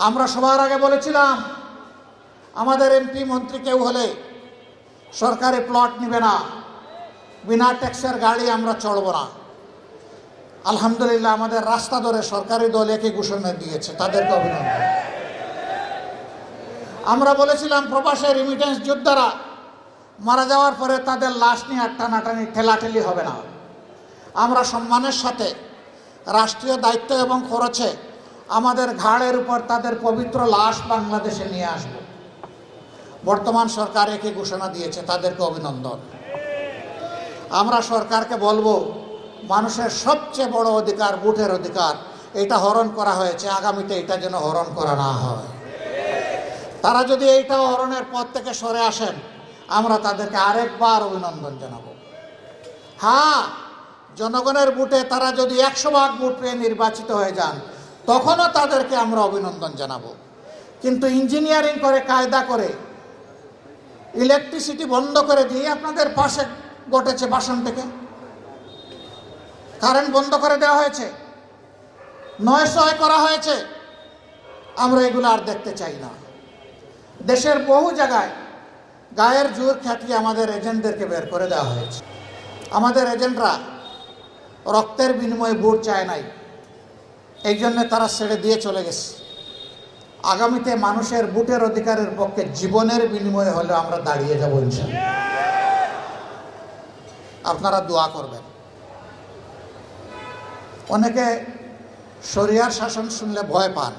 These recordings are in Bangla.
আমরা সবার আগে বলেছিলাম আমাদের এমপি মন্ত্রী কেউ হলে সরকারি প্লট নিবে না, বিনা ট্যাক্সের গাড়ি আমরা চড়ব না। আলহামদুলিল্লাহ আমাদের রাস্তা ধরে সরকারি দল একই ঘোষণা দিয়েছে, তাদেরকে অভিনন্দন। আমরা বলেছিলাম প্রবাসী রিমিটেন্স যোদ্ধারা মারা যাওয়ার পরে তাদের লাশ নিয়ে টানাটানি ঠেলাঠেলি হবে না। আমরা সম্মানের সাথে রাষ্ট্রীয় দায়িত্ব এবং খরচে আমাদের ঘাড়ের উপর তাদের পবিত্র লাশ বাংলাদেশে নিয়ে আসব। বর্তমান সরকার একই ঘোষণা দিয়েছে, তাদেরকে অভিনন্দন। আমরা সরকারকে বলবো, মানুষের সবচেয়ে বড় অধিকার ভোটের অধিকার, এটা হরণ করা হয়েছে, আগামীতে এটা যেন হরণ করা না হয়। তারা যদি এইটা হরণের পথ থেকে সরে আসেন, আমরা তাদেরকে আরেকবার অভিনন্দন জানাবো। হ্যাঁ, জনগণের ভোটে তারা যদি 100% ভোট পেয়ে নির্বাচিত হয়ে যান, তখনও তাদেরকে আমরা অভিনন্দন জানাবো। কিন্তু ইঞ্জিনিয়ারিং করে, কায়দা করে, ইলেকট্রিসিটি বন্ধ করে দিয়ে আপনাদের পাশে ঘটেছে বাসন থেকে কারেন্ট বন্ধ করে দেওয়া হয়েছে, নয় করা হয়েছে। আমরা এগুলো আর দেখতে চাই না। দেশের বহু জায়গায় গায়ের জোর খাটিয়ে আমাদের এজেন্টদেরকে বের করে দেওয়া হয়েছে। আমাদের এজেন্টরা রক্তের বিনিময়ে ভোট চায় নাই, এই জন্য তারা ছেড়ে দিয়ে চলে গেছে। আগামীতে মানুষের ভোটের অধিকারের পক্ষে জীবনের বিনিময়ে হলেও আমরা দাঁড়িয়ে যাব ইনশাআল্লাহ। আপনারা দোয়া করবেন। অনেকে শরিয়ার শাসন শুনলে ভয় পান।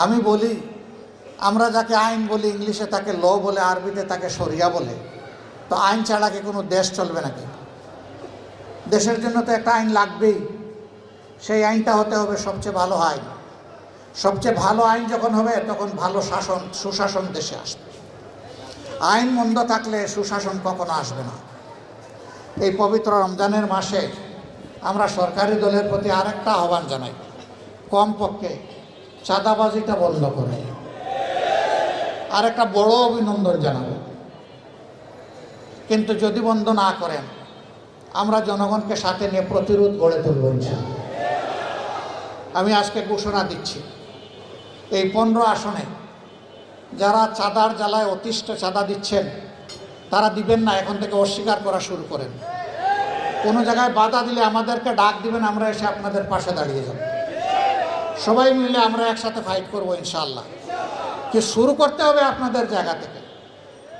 আমি বলি, আমরা যাকে আইন বলি, ইংলিশে তাকে ল বলে, আরবিতে তাকে শরিয়া বলে। তো আইন ছাড়া কি কোনো দেশ চলবে নাকি? দেশের জন্য তো একটা আইন লাগবেই। সেই আইনটা হতে হবে সবচেয়ে ভালো আইন। সবচেয়ে ভালো আইন যখন হবে, তখন ভালো শাসন, সুশাসন দেশে আসবে। আইন মন্দ থাকলে সুশাসন কখনো আসবে না। এই পবিত্র রমজানের মাসে আমরা সরকারি দলের প্রতি আরেকটা আহ্বান জানাই, কমপক্ষে চাঁদাবাজিটা বন্ধ করে। আরেকটা বড় অভিনন্দন জানাবো, কিন্তু যদি বন্ধ না করেন, আমরা জনগণকে সাথে নিয়ে প্রতিরোধ গড়ে তুলব ইনশাআল্লাহ। আমি আজকে ঘোষণা দিচ্ছি, এই 15 আসনে যারা চাঁদার জ্বালায় অতিষ্ঠ চাঁদা দিচ্ছেন, তারা দিবেন না, এখন থেকে অস্বীকার করা শুরু করেন। কোনো জায়গায় বাধা দিলে আমাদেরকে ডাক দিবেন, আমরা এসে আপনাদের পাশে দাঁড়িয়ে যাব। সবাই মিলে আমরা একসাথে ফাইট করব ইনশাআল্লাহ। কি শুরু করতে হবে আপনাদের জায়গা থেকে।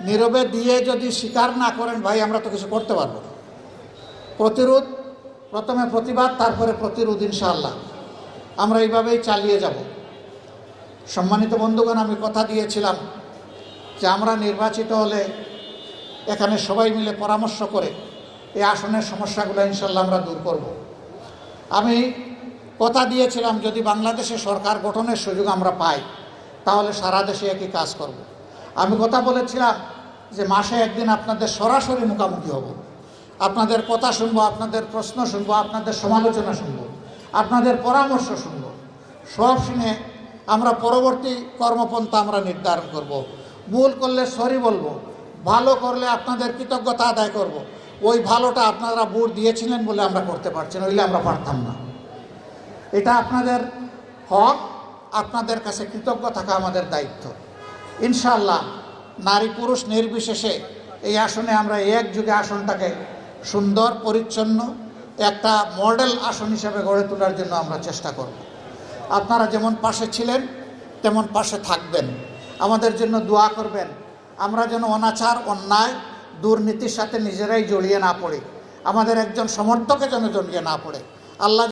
নীরবে দিয়ে যদি স্বীকার না করেন, ভাই আমরা তো কিছু করতে পারবো না। প্রতিরোধ, প্রথমে প্রতিবাদ, তারপরে প্রতিরোধ, ইনশাআল্লাহ আমরা এইভাবেই চালিয়ে যাব। সম্মানিত বন্ধুগণ, আমি কথা দিয়েছিলাম যে আমরা নির্বাচিত হলে এখানে সবাই মিলে পরামর্শ করে এই আসনের সমস্যাগুলো ইনশাআল্লাহ আমরা দূর করব। আমি কথা দিয়েছিলাম, যদি বাংলাদেশে সরকার গঠনের সুযোগ আমরা পাই, তাহলে সারা দেশে একই কাজ করব। আমি কথা বলেছিলাম যে মাসে একদিন আপনাদের সরাসরি মুখোমুখি হব, আপনাদের কথা শুনবো, আপনাদের প্রশ্ন শুনবো, আপনাদের সমালোচনা শুনবো, আপনাদের পরামর্শ শুনবো। সব শুনে আমরা পরবর্তী কর্মপন্থা আমরা নির্ধারণ করব। ভুল করলে সরি বলবো, ভালো করলে আপনাদের কৃতজ্ঞতা আদায় করব। ওই ভালোটা আপনারা ভোট দিয়েছিলেন বলে আমরা করতে পারছি না, নইলে আমরা পারতাম না। এটা আপনাদের হক, আপনাদের কাছে কৃতজ্ঞ থাকা আমাদের দায়িত্ব। ইনশাআল্লাহ নারী পুরুষ নির্বিশেষে এই আসনে আমরা একযুগে আসনটাকে সুন্দর, পরিচ্ছন্ন একটা মডেল আসন হিসেবে গড়ে তোলার জন্য আমরা চেষ্টা করব। আপনারা যেমন পাশে ছিলেন তেমন পাশে থাকবেন, আমাদের জন্য দোয়া করবেন। আমরা যেন অনাচার, অন্যায়, দুর্নীতির সাথে নিজেরাই জড়িয়ে না পড়ি, আমাদের একজন সমর্থকে যেন জড়িয়ে না পড়ে। আল্লাহ